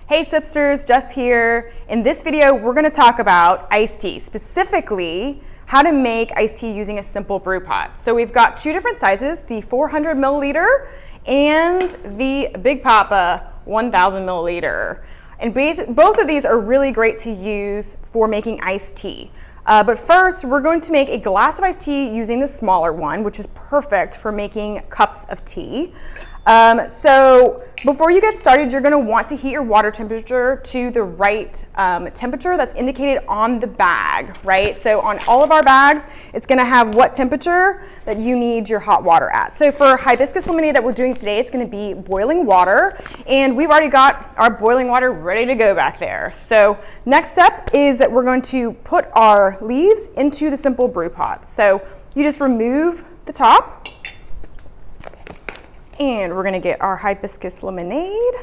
Hey Sipsters, Jess here. In this video, we're gonna talk about iced tea, specifically how to make iced tea using a Simple Brew Pot. So we've got two different sizes, the 400 milliliter and the Big Papa 1000 milliliter. And both of these are really great to use for making iced tea. But first, we're going to make a glass of iced tea using the smaller one, which is perfect for making cups of tea. So before you get started, you're going to want to heat your water temperature to the right temperature that's indicated on the bag, right? So on all of our bags, it's going to have what temperature that you need your hot water at. So for Hibiscus Lemonade that we're doing today, it's going to be boiling water, and we've already got our boiling water ready to go back there. So next step is that we're going to put our leaves into the Simple Brew Pot. So you just remove the top, and we're gonna get our Hibiscus Lemonade.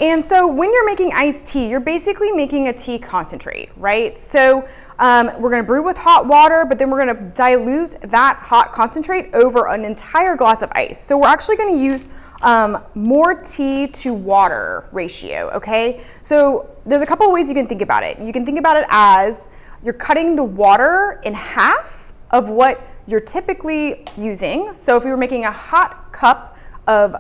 And so when you're making iced tea, you're basically making a tea concentrate, right? So we're gonna brew with hot water, but then we're gonna dilute that hot concentrate over an entire glass of ice. So we're actually gonna use more tea to water ratio, okay? So there's a couple of ways you can think about it. You can think about it as you're cutting the water in half of what you're typically using. So if we were making a hot cup of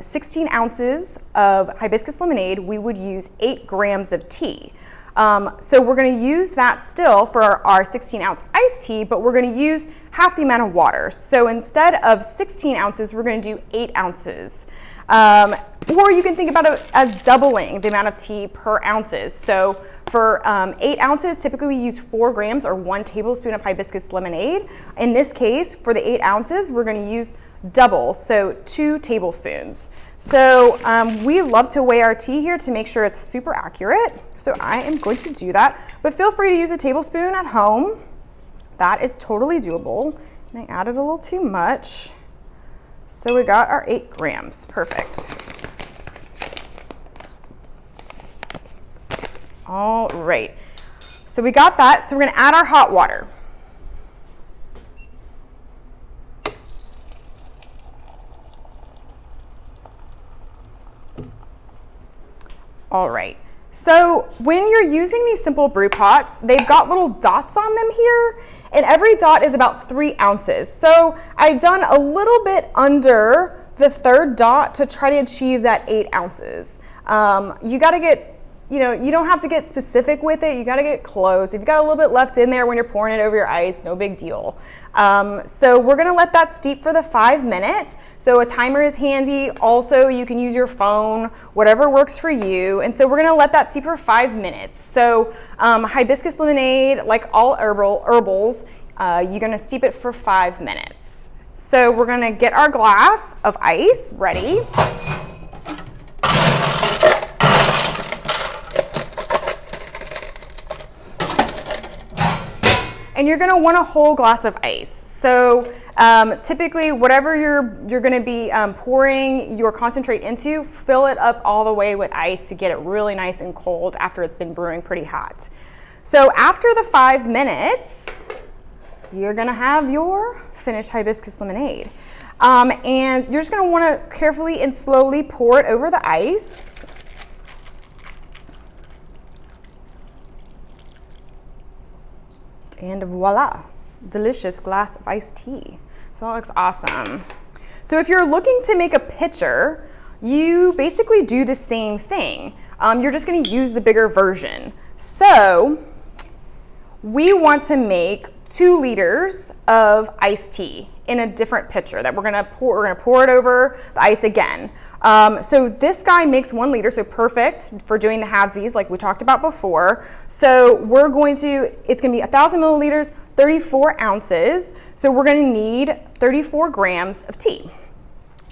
16 ounces of Hibiscus Lemonade, we would use 8 grams of tea. So we're gonna use that still for our 16 ounce iced tea, but we're gonna use half the amount of water. So instead of 16 ounces, we're gonna do 8 ounces. Or you can think about it as doubling the amount of tea per ounces. So for 8 ounces, typically we use 4 grams or 1 tablespoon of Hibiscus Lemonade. In this case, for the 8 ounces, we're gonna use double, so 2 tablespoons. So we love to weigh our tea here to make sure it's super accurate. So I am going to do that, but feel free to use a tablespoon at home. That is totally doable. And I added a little too much. So we got our 8 grams, perfect. All right, so we got that. So we're gonna add our hot water. All right, so when you're using these Simple Brew Pots, they've got little dots on them here, and every dot is about 3 ounces. So I've done a little bit under the third dot to try to achieve that 8 ounces. You gotta get, you don't have to get specific with it. You got to get close. If you've got a little bit left in there when you're pouring it over your ice, no big deal. So we're going to let that steep for the 5 minutes. So a timer is handy. Also, you can use your phone, whatever works for you. And so we're going to let that steep for 5 minutes. So Hibiscus Lemonade, like all herbals, you're going to steep it for 5 minutes. So we're going to get our glass of ice ready. And you're gonna want a whole glass of ice. So typically, whatever you're gonna be pouring your concentrate into, fill it up all the way with ice to get it really nice and cold after it's been brewing pretty hot. So after the 5 minutes, you're gonna have your finished Hibiscus Lemonade. And you're just gonna wanna carefully and slowly pour it over the ice. And voila, delicious glass of iced tea. So that looks awesome. So if you're looking to make a pitcher, you basically do the same thing. You're just gonna use the bigger version. So we want to make 2 liters of iced tea in a different pitcher that we're gonna pour it over the ice again. So this guy makes 1 liter, so perfect for doing the halvesies like we talked about before. So it's gonna be 1000 milliliters, 34 ounces. So we're gonna need 34 grams of tea.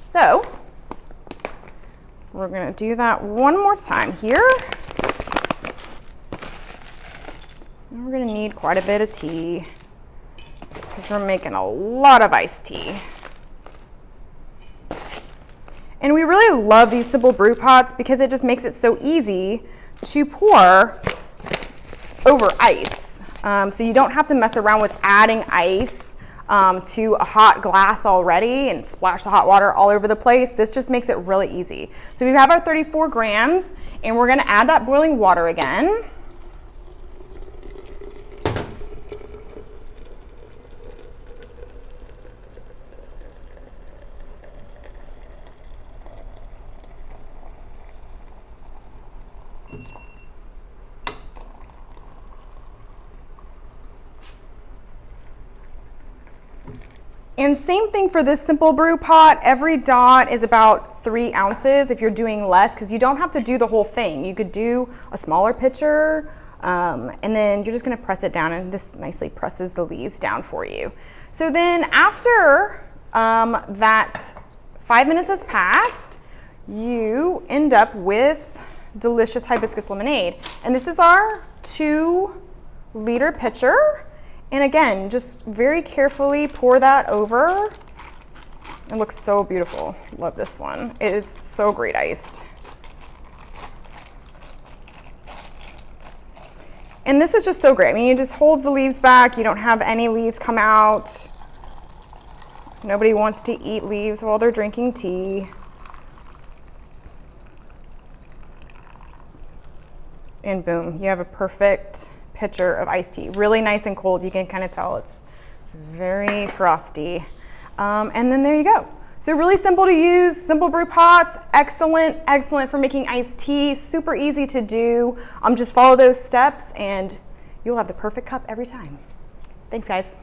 So we're gonna do that one more time here. And we're gonna need quite a bit of tea because we're making a lot of iced tea. And we really love these Simple Brew Pots because it just makes it so easy to pour over ice. So you don't have to mess around with adding ice to a hot glass already and splash the hot water all over the place. This just makes it really easy. So we have our 34 grams and we're gonna add that boiling water again. And same thing for this Simple Brew pot. Every dot is about 3 ounces if you're doing less, because you don't have to do the whole thing. You could do a smaller pitcher, and then you're just gonna press it down, and this nicely presses the leaves down for you. So then after that 5 minutes has passed, you end up with delicious hibiscus lemonade. And this is our 2-liter pitcher. And again, just very carefully pour that over. It looks so beautiful. Love this one. It is so great iced. And this is just so great. I mean, it just holds the leaves back. You don't have any leaves come out. Nobody wants to eat leaves while they're drinking tea. And boom, you have a perfect pitcher of iced tea. Really nice and cold. You can kind of tell it's very frosty. And then there you go. So really simple to use, Simple Brew pots, excellent for making iced tea, super easy to do. Just follow those steps and you'll have the perfect cup every time. Thanks guys.